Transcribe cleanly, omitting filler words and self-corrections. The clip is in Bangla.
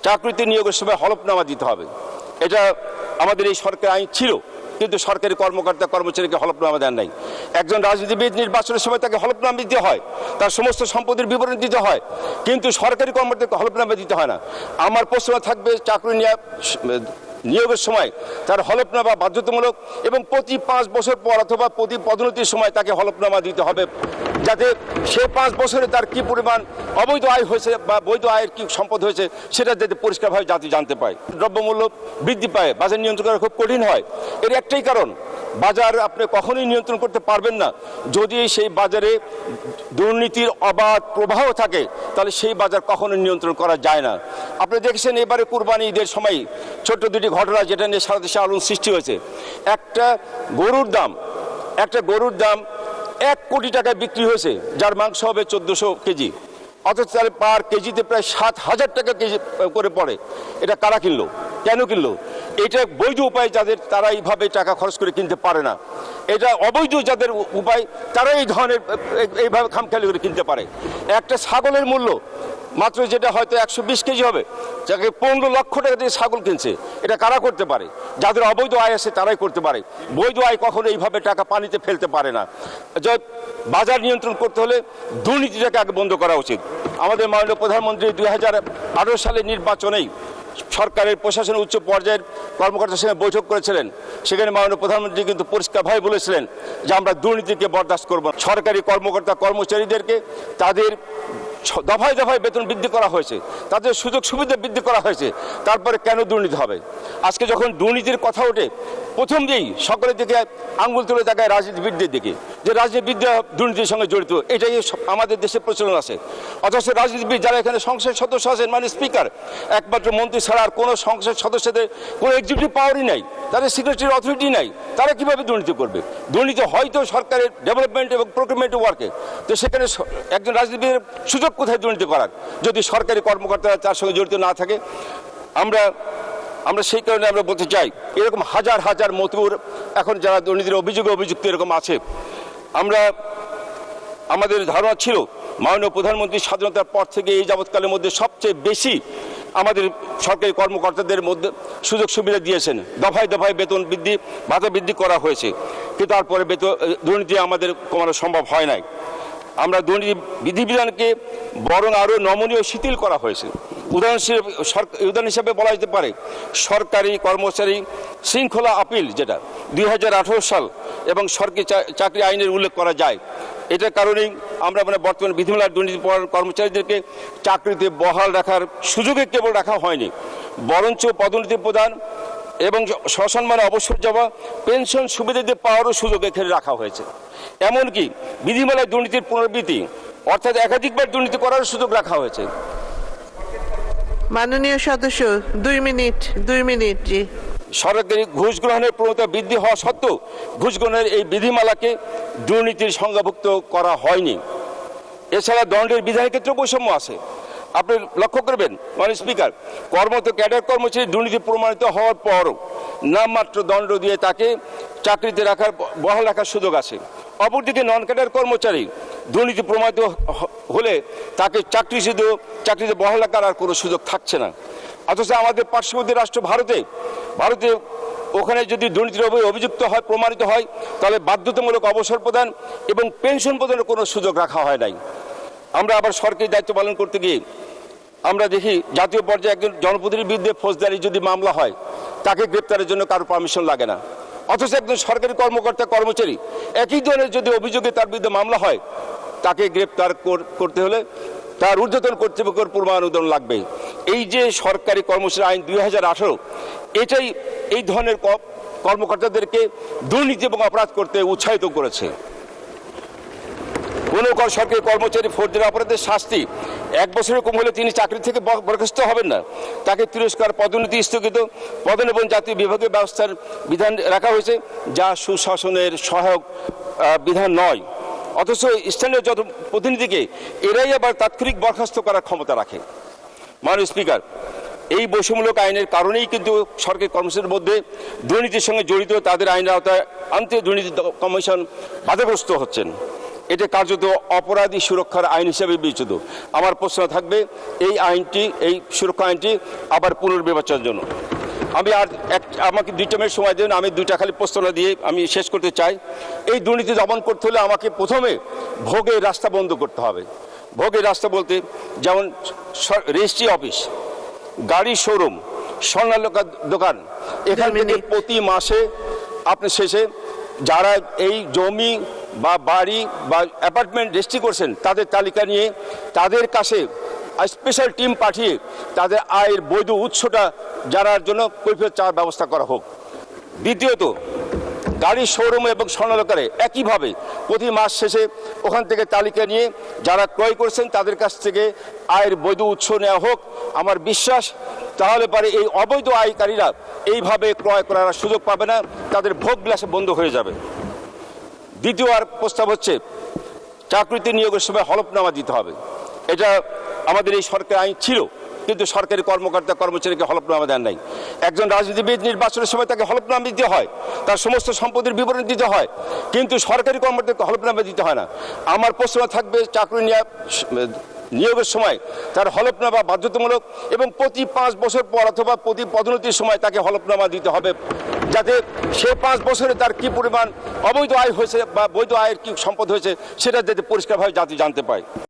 চাকরিতে নিয়োগের সময় হলফনামা দিতে হবে। এটা আমাদের এই সরকার আইন ছিল, কিন্তু সরকারি কর্মকর্তা কর্মচারীকে হলফনামা দেন নাই। একজন রাজনীতিবিদ নির্বাচনের সময় তাকে হলফনামা দিতে হয়, তার সমস্ত সম্পত্তির বিবরণ দিতে হয়, কিন্তু সরকারি কর্মকর্তাকে হলফনামা দিতে হয় না। আমার প্রশ্ন থাকবে, চাকরি নিয়োগের সময় তার হলফনামা বাধ্যতামূলক এবং প্রতি 5 বছর পর অথবা প্রতি পদোন্নতির সময় তাকে হলফনামা দিতে হবে, যাতে সে 5 বছরে তার কি পরিমাণ অবৈধ আয় হয়েছে বা বৈধ আয়ের কি সম্পদ হয়েছে সেটা যাতে পরিষ্কারভাবে জাতি জানতে পায়। দ্রব্যমূল্য বৃদ্ধি পায়, বাজার নিয়ন্ত্রণ করা খুব কঠিন হয়। এর একটাই কারণ, বাজার আপনি কখনোই নিয়ন্ত্রণ করতে পারবেন না যদি সেই বাজারে দুর্নীতির অবাধ প্রবাহ থাকে, তাহলে সেই বাজার কখনোই নিয়ন্ত্রণ করা যায় না। আপনি দেখেছেন এবারে কুরবানি ঈদের সময় ছোট্ট দুটি ঘটনা যেটা নিয়ে সারা দেশে আলোড়ন সৃষ্টি হয়েছে। একটা গরুর দাম 1 কোটি টাকায় বিক্রি হয়েছে, যার মাংস হবে 1400 কেজি, অথচ তাহলে পার কেজিতে প্রায় 7,000 টাকা কেজি করে পড়ে। এটা কারা কিনলো, কেন কিনলো? এটা বৈধ উপায় যাদের, তারা এইভাবে টাকা খরচ করে কিনতে পারে না। এটা অবৈধ যাদের উপায়, তারা এই ধরনের এইভাবে খামখেয়ালি করে কিনতে পারে। একটা ছাগলের মূল্য মাত্র যেটা হয়তো 120 কেজি হবে, যাকে 15 লক্ষ টাকা দিয়ে ছাগল কিনছে, এটা কারা করতে পারে? যাদের অবৈধ আয় আছে তারাই করতে পারে। বৈধ আয় কখনো এইভাবে টাকা পানিতে ফেলতে পারে না। বাজার নিয়ন্ত্রণ করতে হলে দুর্নীতিটাকে আগে বন্ধ করা উচিত। আমাদের মাননীয় প্রধানমন্ত্রী 2018 সালের নির্বাচনেই সরকারের প্রশাসনের উচ্চ পর্যায়ের কর্মকর্তার সঙ্গে বৈঠক করেছিলেন। সেখানে মাননীয় প্রধানমন্ত্রী কিন্তু পরিষ্কারভাবে বলেছিলেন যে আমরা দুর্নীতিকে বরদাস্ত করব না। সরকারি কর্মকর্তা কর্মচারীদেরকে তাদের দফায় দফায় বেতন বৃদ্ধি করা হয়েছে, তাদের সুযোগ সুবিধা বৃদ্ধি করা হয়েছে, তারপরে কেন দুর্নীতি হবে? আজকে যখন দুর্নীতির কথা ওঠে, প্রথম দিয়েই সকলের দিকে আঙ্গুল তুলে তাকায় রাজনীতিবিদদের দিকে, যে রাজনীতিবিদরা দুর্নীতির সঙ্গে জড়িত। এটাই আমাদের দেশে প্রচলন আছে। অথচ রাজনীতিবিদ যারা এখানে সংসদ সদস্য আছেন, মানে স্পিকার, একমাত্র মন্ত্রী ছাড়া আর কোনো সংসদ সদস্যদের কোনো এক্সিকিউটিভ পাওয়ারই নাই, তাদের সিক্রেটারি অথরিটি নাই, তারা কিভাবে দুর্নীতি করবে? দুর্নীতি হয়তো সরকারের ডেভেলপমেন্ট এবং প্রকিউরমেন্ট ওয়ার্কে, তো সেখানে একজন রাজনীতিবিদের সুযোগ কোথায় দুর্নীতি করার, যদি সরকারি কর্মকর্তারা তার সঙ্গে জড়িত না থাকে? আমরা সেই কারণে আমরা বলতে চাই, এরকম হাজার হাজার মতুর এখন যারা দুর্নীতির অভিযুক্ত এরকম আছে। আমাদের ধারণা ছিল মাননীয় প্রধানমন্ত্রী স্বাধীনতার পর থেকে এই যাবৎকালের মধ্যে সবচেয়ে বেশি আমাদের সরকারি কর্মকর্তাদের মধ্যে সুযোগ সুবিধা দিয়েছেন। দফায় দফায় বেতন বৃদ্ধি, ভাতা বৃদ্ধি করা হয়েছে, কিন্তু তারপরে দুর্নীতি আমাদের কমানো সম্ভব হয় নাই। আমরা দুর্নীতি বিধিবিধানকে বরং আরও নমনীয় শিথিল করা হয়েছে। উদাহরণ হিসাবে বলা যেতে পারে সরকারি কর্মচারী শৃঙ্খলা আপিল, যেটা 2018 সাল এবং সরকারি চাকরি আইনের উল্লেখ করা যায়। এটার কারণেই আমরা বর্তমানে বিধিমালার দুর্নীতি কর্মচারীদেরকে চাকরিতে বহাল রাখার সুযোগে কেবল রাখা হয়নি, বরঞ্চ পদোন্নতি প্রদান এবং সসম্মানে অবসর যাওয়া, পেনশন সুবিধা দিয়ে পাওয়ারও সুযোগ এখানে রাখা হয়েছে। এমনকি বিধিমালায় দুর্নীতির পুনরাবৃত্তি, অর্থাৎ একাধিকবার দুর্নীতি করার সুযোগ রাখা হয়েছে। মাননীয় সদস্য 2 মিনিট। জি, সরকারি ঘুষ গ্রহণের প্রবণতা বৃদ্ধি হওয়া সত্ত্বেও ঘুষ গ্রহণের এই বিধিমালাকে দুর্নীতির সংজ্ঞাভুক্ত করা হয়নি। এছাড়া দণ্ডের বিধানের ক্ষেত্রে বৈষম্য আছে। আপনি লক্ষ্য করবেন মাননীয় স্পিকার, কর্মরত ক্যাডার কর্মচারী দুর্নীতি প্রমাণিত হওয়ার পরও নামমাত্র দণ্ড দিয়ে তাকে চাকরিতে বহাল রাখার সুযোগ আছে। অপরদিকে নন ক্যাডার কর্মচারী দুর্নীতি প্রমাণিত হলে তাকে চাকরিতে বহাল রাখার আর কোনো সুযোগ থাকছে না। অথচ আমাদের পার্শ্ববর্তী রাষ্ট্র ভারতে ওখানে যদি দুর্নীতির অভিযুক্ত হয়, প্রমাণিত হয়, তাহলে বাধ্যতামূলক অবসর প্রদান এবং পেনশন প্রদানের কোনো সুযোগ রাখা হয় নাই। আমরা আবার সরকারি দায়িত্ব পালন করতে গিয়ে আমরা দেখি জাতীয় পর্যায়ে একজন জনপ্রতিনিধির বিরুদ্ধে ফৌজদারি যদি মামলা হয়, তাকে গ্রেপ্তারের জন্য কারো পারমিশন লাগে না। অথচ একজন সরকারি কর্মকর্তা কর্মচারী একই ধরনের যদি অভিযোগে তার বিরুদ্ধে মামলা হয়, তাকে গ্রেপ্তার করতে হলে তার ঊর্ধ্বতন কর্তৃপক্ষের পূর্বানুমোদন লাগবে। এই যে সরকারি কর্মচারী আইন 2018, এটাই এই ধরনের কর্মকর্তাদেরকে দুর্নীতি এবং অপরাধ করতে উৎসাহিত করেছে। কোনো সরকারি কর্মচারী ফৌজদারি অপরাধের শাস্তি 1 বছরের কম হলে তিনি চাকরি থেকে বরখাস্ত হবেন না, তাকে তিরস্কার, পদোন্নতি স্থগিত, পদোন্নতি এবং জাতীয় বিভাগীয় ব্যবস্থার বিধান রাখা হয়েছে, যা সুশাসনের সহায়ক বিধান নয়। অথচ স্থানীয় প্রতিনিধিকে এরাই আবার তাৎক্ষণিক বরখাস্ত করার ক্ষমতা রাখে। মাননীয় স্পিকার, এই বৈষম্যমূলক আইনের কারণেই কিন্তু সরকারি কর্মচারীদের মধ্যে দুর্নীতির সঙ্গে জড়িত তাদের আইনের আওতায় আনতে দুর্নীতি কমিশন বাধাগ্রস্ত হচ্ছেন। এটা কার্যত অপরাধী সুরক্ষার আইন হিসেবে বিবেচিত। আমার প্রশ্ন থাকবে এই সুরক্ষা আইনটি আবার পুনর্বিবেচনার জন্য। আমাকে 2টা মিনিট সময় দেন, আমি 2টা খালি প্রশ্ন দিয়ে আমি শেষ করতে চাই। এই দুর্নীতি দমন করতে হলে আমাকে প্রথমে ভোগের রাস্তা বন্ধ করতে হবে। ভোগের রাস্তা বলতে যেমন রেজিস্ট্রি অফিস, গাড়ির শোরুম, স্বর্ণালঙ্কার দোকান, এখান থেকে প্রতি মাসে আপনি শেষে যারা এই জমি বা বাড়ি বা অ্যাপার্টমেন্ট রেজিস্ট্রি করছেন তাদের তালিকা নিয়ে তাদের কাছে স্পেশাল টিম পাঠিয়ে তাদের আয়ের বৈধ উৎসটা জানার জন্য কৈফিয়ত চাওয়ার ব্যবস্থা করা হোক। দ্বিতীয়ত, গাড়ির শোরুম এবং স্বর্ণালঙ্কারে একইভাবে প্রতি মাস শেষে ওখান থেকে তালিকা নিয়ে যারা ক্রয় করছেন তাদের কাছ থেকে আয়ের বৈধ উৎস নেওয়া হোক। আমার বিশ্বাস তাহলে পরে এই অবৈধ আয়কারীরা এইভাবে ক্রয় করার সুযোগ পাবে না, তাদের ভোগ বিলাসে বন্ধ হয়ে যাবে। দ্বিতীয় আর প্রস্তাব হচ্ছে চাকরিতে নিয়োগের সময় হলফনামা দিতে হবে। এটা আমাদের এই সরকার আইন ছিল, কিন্তু সরকারি কর্মকর্তা কর্মচারীকে হলফনামা দেন নাই। একজন রাজনীতিবিদ নির্বাচনের সময় তাকে হলফনামা দিতে হয়, তার সমস্ত সম্পত্তির বিবরণ দিতে হয়, কিন্তু সরকারি কর্মকর্তাকে হলফনামা দিতে হয় না। আমার প্রশ্ন থাকবে চাকরি নিয়োগের সময় তার হলফনামা বাধ্যতামূলক এবং প্রতি 5 বছর পর অথবা প্রতি পদোন্নতির সময় তাকে হলফনামা দিতে হবে, যাতে সে 5 বছরে তার কি পরিমাণ অবৈধ আয় হয়েছে বা বৈধ আয়ের কি সম্পদ হয়েছে সেটা যাতে পরিষ্কারভাবে জাতি জানতে পায়।